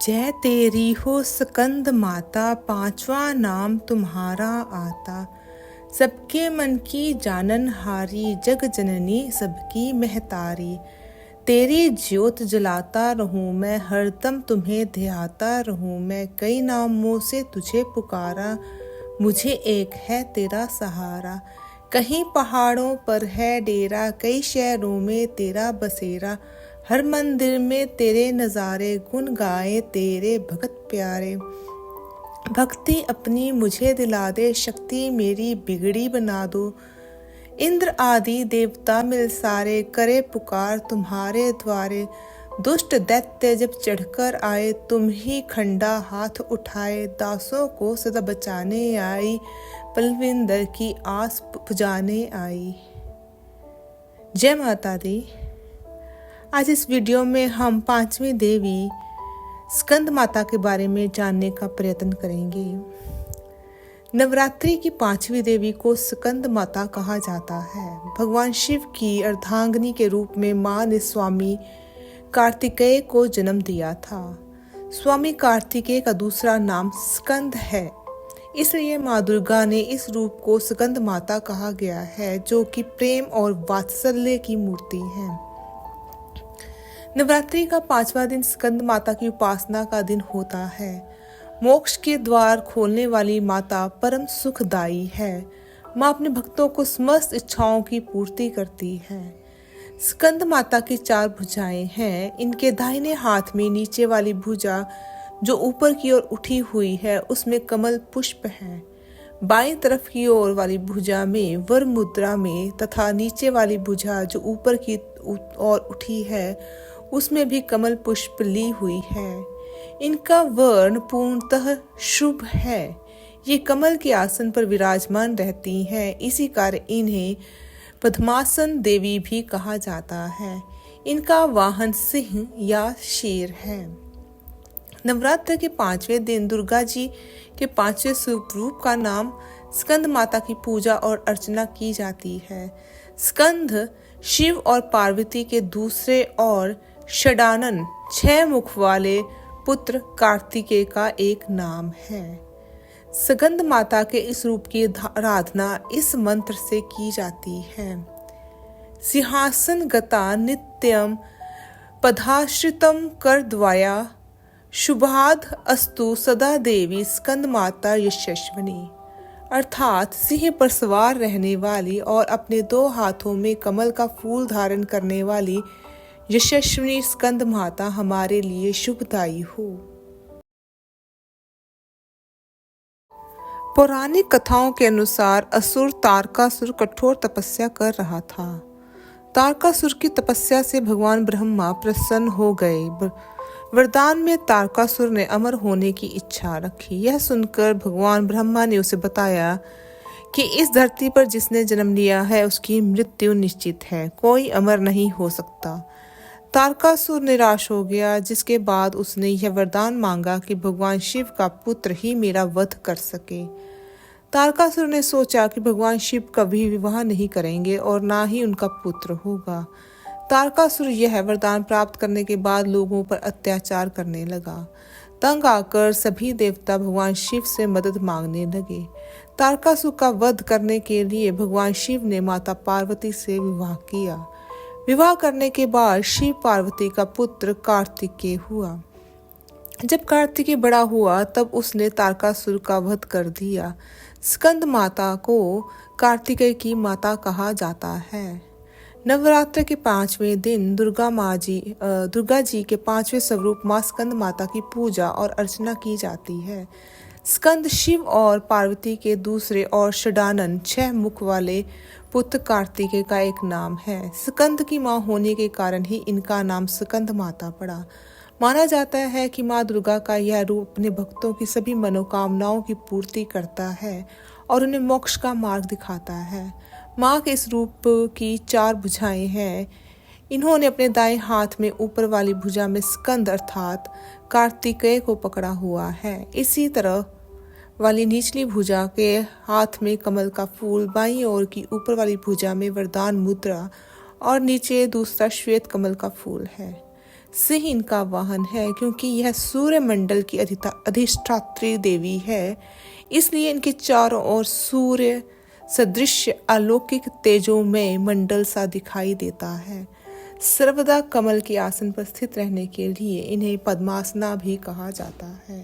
जय तेरी हो स्कंद माता, पांचवा नाम तुम्हारा आता। सबके मन की जाननहारी, जग जननी सबकी महतारी। तेरी ज्योत जलाता रहूं मैं, हरदम तुम्हें ध्याता रहूं मैं। कई नामों से तुझे पुकारा, मुझे एक है तेरा सहारा। कहीं पहाड़ों पर है डेरा, कई शहरों में तेरा बसेरा। हर मंदिर में तेरे नज़ारे, गुन गाए तेरे भगत प्यारे। भक्ति अपनी मुझे दिला दे, शक्ति मेरी बिगड़ी बना दो। इंद्र आदि देवता मिल सारे, करे पुकार तुम्हारे द्वारे। दुष्ट दैत्य जब चढ़कर आए, तुम ही खंडा हाथ उठाए। दासों को सदा बचाने आई, बलविंदर की आस पुजाने आई। जय माता दी। आज इस वीडियो में हम पांचवी देवी स्कंद माता के बारे में जानने का प्रयत्न करेंगे। नवरात्रि की पांचवी देवी को स्कंद माता कहा जाता है। भगवान शिव की अर्धांगिनी के रूप में मां ने स्वामी कार्तिकेय को जन्म दिया था। स्वामी कार्तिकेय का दूसरा नाम स्कंद है, इसलिए मां दुर्गा ने इस रूप को स्कंद माता कहा गया है, जो कि प्रेम और वात्सल्य की मूर्ति है। नवरात्रि का पांचवा दिन स्कंद माता की उपासना का दिन होता है। मोक्ष के द्वार खोलने वाली माता परम सुखदायी है। माँ अपने भक्तों को समस्त इच्छाओं की पूर्ति करती है। स्कंद माता की चार भुजाएं हैं। इनके दाहिने हाथ में नीचे वाली भुजा जो ऊपर की ओर उठी हुई है, उसमें कमल पुष्प है। बाईं तरफ की ओर वाली भुजा में वर मुद्रा में तथा नीचे वाली भुजा जो ऊपर की ओर उठी है, उसमें भी कमल पुष्प ली हुई है। इनका वर्ण पूर्णतः शुभ है। ये कमल के आसन पर विराजमान रहती हैं, इसी कारण इन्हें पद्मासन देवी भी कहा जाता है। इनका वाहन सिंह या शेर है। नवरात्र के पांचवें दिन दुर्गा जी के पांचवें स्वरूप का नाम स्कंद माता की पूजा और अर्चना की जाती है। स्कंद शिव और पार्वती के दूसरे और षडानन 6 मुख वाले पुत्र कार्तिकेय का एक नाम है। स्कंद माता के इस रूप की आराधना इस मंत्र से की जाती है। सिंहासन गता नित्यम पदाश्रितम कर द्वया, शुभाद अस्तु सदा देवी स्कंद माता यशस्विनी। अर्थात सिंह पर सवार रहने वाली और अपने 2 हाथों में कमल का फूल धारण करने वाली यशस्विनी स्कंद माता हमारे लिए शुभदायी हो। पौराणिक कथाओं के अनुसार असुर तारकासुर कठोर तपस्या कर रहा था। तारकासुर की तपस्या से भगवान ब्रह्मा प्रसन्न हो गए। वरदान में तारकासुर ने अमर होने की इच्छा रखी। यह सुनकर भगवान ब्रह्मा ने उसे बताया कि इस धरती पर जिसने जन्म लिया है उसकी मृत्यु निश्चित है, कोई अमर नहीं हो सकता। तारकासुर निराश हो गया, जिसके बाद उसने यह वरदान मांगा कि भगवान शिव का पुत्र ही मेरा वध कर सके। तारकासुर ने सोचा कि भगवान शिव कभी विवाह नहीं करेंगे और ना ही उनका पुत्र होगा। तारकासुर यह वरदान प्राप्त करने के बाद लोगों पर अत्याचार करने लगा। तंग आकर सभी देवता भगवान शिव से मदद मांगने लगे। तारकासुर का वध करने के लिए भगवान शिव ने माता पार्वती से विवाह किया। विवाह करने के बाद शिव पार्वती का पुत्र कार्तिकेय हुआ। जब कार्तिकेय बड़ा हुआ तब उसने तारकासुर का वध कर दिया। स्कंद माता को कार्तिकेय की माता कहा जाता है। नवरात्र के 5वें दिन दुर्गा जी के 5वें स्वरूप मां स्कंद माता की पूजा और अर्चना की जाती है। स्कंद शिव और पार्वती के दूसरे और षडानन 6 मुख वाले पुत्र कार्तिकेय का एक नाम है। स्कंद की मां होने के कारण ही इनका नाम स्कंद माता पड़ा। माना जाता है कि मां दुर्गा का यह रूप अपने भक्तों की सभी मनोकामनाओं की पूर्ति करता है और उन्हें मोक्ष का मार्ग दिखाता है। मां के इस रूप की 4 भुजाएं हैं। इन्होंने अपने दाएं हाथ में ऊपर वाली भुजा में स्कंद अर्थात कार्तिकेय को पकड़ा हुआ है। इसी तरह वाली निचली भुजा के हाथ में कमल का फूल, बाईं ओर की ऊपर वाली भुजा में वरदान मुद्रा और नीचे दूसरा श्वेत कमल का फूल है। सिंह इनका वाहन है, क्योंकि यह सूर्य मंडल की अधिष्ठात्री देवी है। इसलिए इनके चारों ओर सूर्य सदृश अलौकिक तेजोमय मंडल सा दिखाई देता है। सर्वदा कमल के आसन पर स्थित रहने के लिए इन्हें पद्मासना भी कहा जाता है।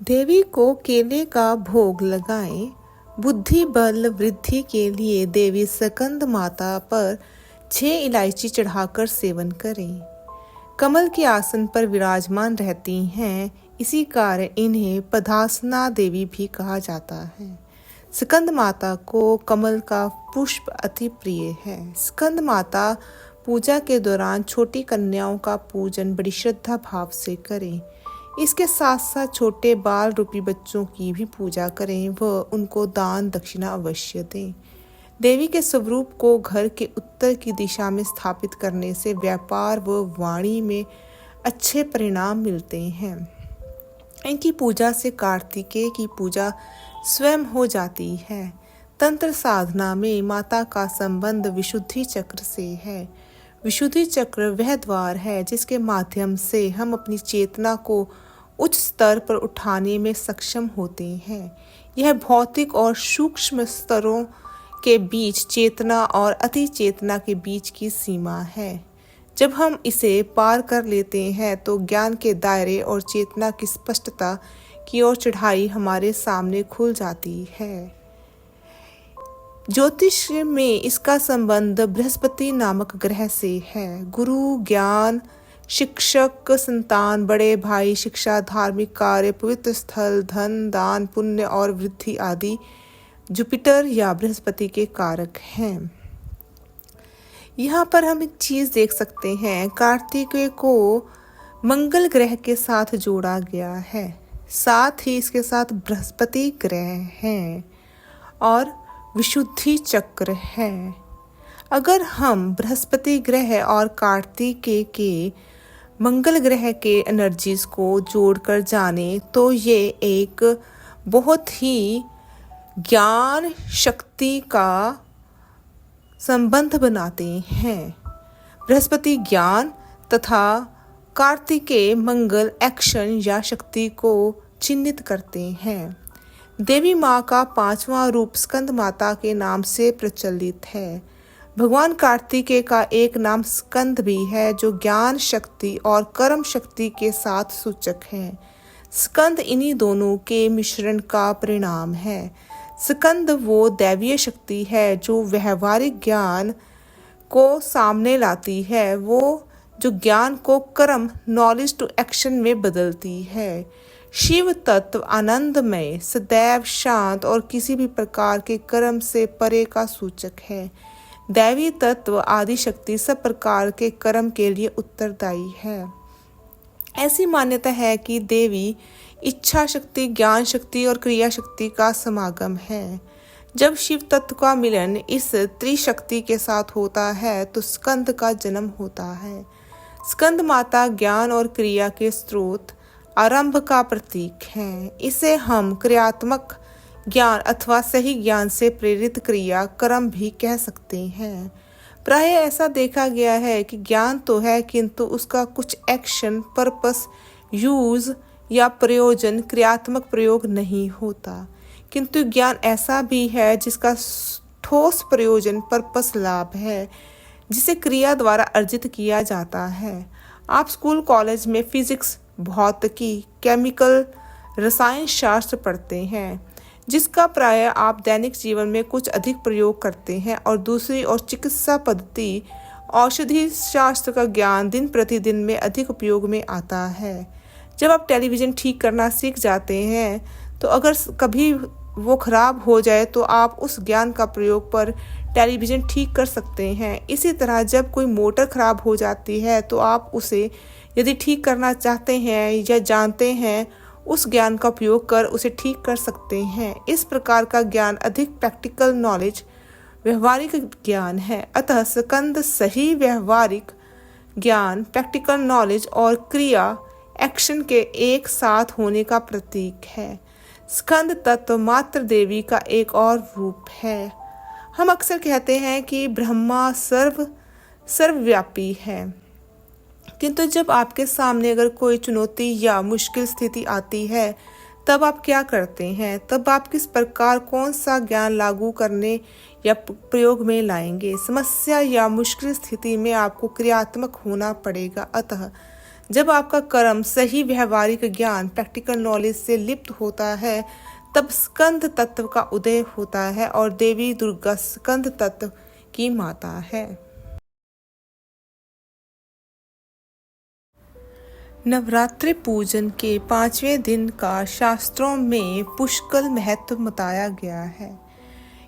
देवी को केले का भोग लगाएं। बुद्धि बल वृद्धि के लिए देवी स्कंद माता पर 6 इलायची चढ़ाकर सेवन करें। कमल के आसन पर विराजमान रहती हैं, इसी कारण इन्हें पद्मासना देवी भी कहा जाता है। स्कंद माता को कमल का पुष्प अति प्रिय है। स्कंद माता पूजा के दौरान छोटी कन्याओं का पूजन बड़ी श्रद्धा भाव से करें। इसके साथ साथ छोटे बाल रूपी बच्चों की भी पूजा करें व उनको दान दक्षिणा अवश्य दें। देवी के स्वरूप को घर के उत्तर की दिशा में स्थापित करने से व्यापार व वाणी में अच्छे परिणाम मिलते हैं। इनकी पूजा से कार्तिकेय की पूजा स्वयं हो जाती है। तंत्र साधना में माता का संबंध विशुद्धि चक्र से है। विशुद्धि चक्र वह द्वार है जिसके माध्यम से हम अपनी चेतना को उच्च स्तर पर उठाने में सक्षम होते हैं। यह भौतिक और सूक्ष्म स्तरों के बीच चेतना और अति चेतना के बीच की सीमा है। जब हम इसे पार कर लेते हैं तो ज्ञान के दायरे और चेतना की स्पष्टता की ओर चढ़ाई हमारे सामने खुल जाती है। ज्योतिष में इसका संबंध बृहस्पति नामक ग्रह से है। गुरु, ज्ञान, शिक्षक, संतान, बड़े भाई, शिक्षा, धार्मिक कार्य, पवित्र स्थल, धन, दान, पुण्य और वृद्धि आदि जुपिटर या बृहस्पति के कारक हैं। यहाँ पर हम एक चीज देख सकते हैं, कार्तिकेय को मंगल ग्रह के साथ जोड़ा गया है, साथ ही इसके साथ बृहस्पति ग्रह हैं और विशुद्धि चक्र है। अगर हम बृहस्पति ग्रह और कार्तिकेय के मंगल ग्रह के एनर्जीज को जोड़कर जाने तो ये एक बहुत ही ज्ञान शक्ति का संबंध बनाते हैं। बृहस्पति ज्ञान तथा कार्तिकेय मंगल एक्शन या शक्ति को चिन्हित करते हैं। देवी माँ का 5वां रूप स्कंद माता के नाम से प्रचलित है। भगवान कार्तिकेय का एक नाम स्कंद भी है जो ज्ञान शक्ति और कर्म शक्ति के साथ सूचक है। स्कंद इन्हीं दोनों के मिश्रण का परिणाम है। स्कंद वो दैवीय शक्ति है जो व्यवहारिक ज्ञान को सामने लाती है, वो जो ज्ञान को कर्म नॉलेज टू एक्शन में बदलती है। शिव तत्व आनंदमय, सदैव शांत और किसी भी प्रकार के कर्म से परे का सूचक है। दैवी तत्व आदि शक्ति सब प्रकार के कर्म के लिए उत्तरदायी है। ऐसी मान्यता है कि देवी इच्छा शक्ति, ज्ञान शक्ति और क्रिया शक्ति का समागम है। जब शिव तत्व का मिलन इस त्रिशक्ति के साथ होता है तो स्कंद का जन्म होता है। स्कंद माता ज्ञान और क्रिया के स्रोत, आरंभ का प्रतीक है। इसे हम क्रियात्मक ज्ञान अथवा सही ज्ञान से प्रेरित क्रिया कर्म भी कह सकते हैं। प्राय ऐसा देखा गया है कि ज्ञान तो है किंतु उसका कुछ एक्शन, पर्पस, यूज या प्रयोजन, क्रियात्मक प्रयोग नहीं होता। किंतु ज्ञान ऐसा भी है जिसका ठोस प्रयोजन, पर्पस, लाभ है, जिसे क्रिया द्वारा अर्जित किया जाता है। आप स्कूल कॉलेज में फिजिक्स, भौतिकी, केमिकल, रसायन शास्त्र पढ़ते हैं, जिसका प्राय आप दैनिक जीवन में कुछ अधिक प्रयोग करते हैं, और दूसरी ओर चिकित्सा पद्धति, औषधि शास्त्र का ज्ञान दिन प्रतिदिन में अधिक उपयोग में आता है। जब आप टेलीविज़न ठीक करना सीख जाते हैं तो अगर कभी वो खराब हो जाए तो आप उस ज्ञान का प्रयोग पर टेलीविज़न ठीक कर सकते हैं। इसी तरह जब कोई मोटर खराब हो जाती है तो आप उसे यदि ठीक करना चाहते हैं या जानते हैं, उस ज्ञान का उपयोग कर उसे ठीक कर सकते हैं। इस प्रकार का ज्ञान अधिक प्रैक्टिकल नॉलेज, व्यवहारिक ज्ञान है। अतः स्कंद सही व्यवहारिक ज्ञान, प्रैक्टिकल नॉलेज और क्रिया एक्शन के एक साथ होने का प्रतीक है। स्कंद तत्व मात्र देवी का एक और रूप है। हम अक्सर कहते हैं कि ब्रह्मा सर्व सर्वव्यापी है। किंतु जब आपके सामने अगर कोई चुनौती या मुश्किल स्थिति आती है तब आप क्या करते हैं? तब आप किस प्रकार कौन सा ज्ञान लागू करने या प्रयोग में लाएंगे? समस्या या मुश्किल स्थिति में आपको क्रियात्मक होना पड़ेगा। अतः जब आपका कर्म सही व्यवहारिक ज्ञान प्रैक्टिकल नॉलेज से लिप्त होता है तब स्कंद तत्व का उदय होता है और देवी दुर्गा स्कंद तत्व की माता है। नवरात्रि पूजन के 5वें दिन का शास्त्रों में पुष्कल महत्व बताया गया है।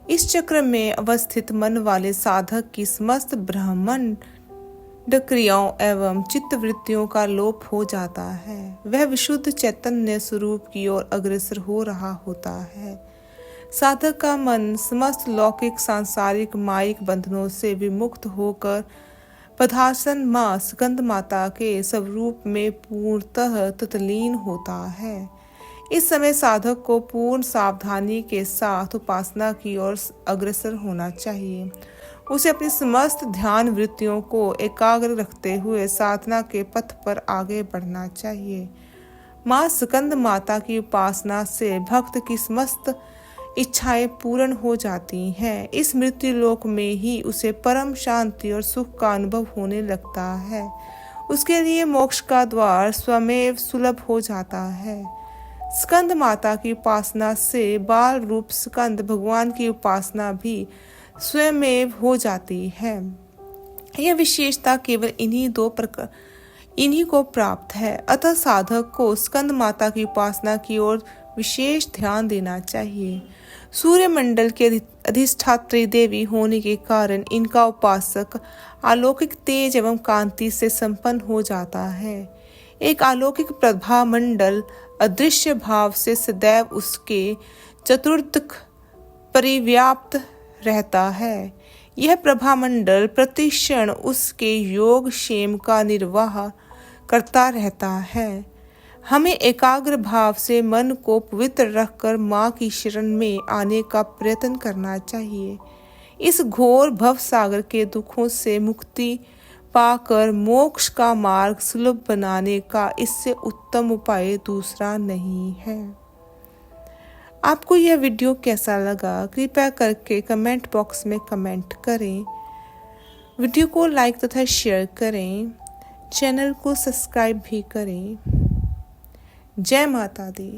इस चक्र में अवस्थित मन वाले साधक की समस्त ब्रह्मांड क्रियाओं एवं चित्तवृत्तियों का लोप हो जाता है। वह विशुद्ध चैतन्य स्वरूप की ओर अग्रसर हो रहा होता है। साधक का मन समस्त लौकिक सांसारिक मायिक बंधनों से विमुक्त होकर पदार्शन मां स्कंद माता के स्वरूप में पूर्णतः तल्लीन होता है। इस समय साधक को पूर्ण सावधानी के साथ उपासना की ओर अग्रसर होना चाहिए। उसे अपनी समस्त ध्यान वृत्तियों को एकाग्र रखते हुए साधना के पथ पर आगे बढ़ना चाहिए। मां स्कंद माता की उपासना से भक्त की समस्त इच्छाएं पूर्ण हो जाती हैं। इस मृत्यु लोक में ही उसे परम शांति और सुख का अनुभव होने लगता है। उसके लिए मोक्ष का द्वार स्वयं सुलभ हो जाता है। स्कंद माता की उपासना से बाल रूप स्कंद भगवान की उपासना भी स्वयं हो जाती है। यह विशेषता केवल इन्हीं को प्राप्त है। अतः साधक को स्कंद माता की उपासना की ओर विशेष ध्यान देना चाहिए। सूर्य मंडल के अधिष्ठात्री देवी होने के कारण इनका उपासक अलौकिक तेज एवं कांति से संपन्न हो जाता है। एक अलौकिक प्रभा मंडल अदृश्य भाव से सदैव उसके चतुर्दिक परिव्याप्त रहता है। यह प्रभा मंडल प्रतिक्षण उसके योग क्षेम का निर्वाह करता रहता है। हमें एकाग्र भाव से मन को पवित्र रखकर माँ की शरण में आने का प्रयत्न करना चाहिए। इस घोर भव सागर के दुखों से मुक्ति पाकर मोक्ष का मार्ग सुलभ बनाने का इससे उत्तम उपाय दूसरा नहीं है। आपको यह वीडियो कैसा लगा कृपया करके कमेंट बॉक्स में कमेंट करें। वीडियो को लाइक तथा शेयर करें। चैनल को सब्सक्राइब भी करें। जय माता दी।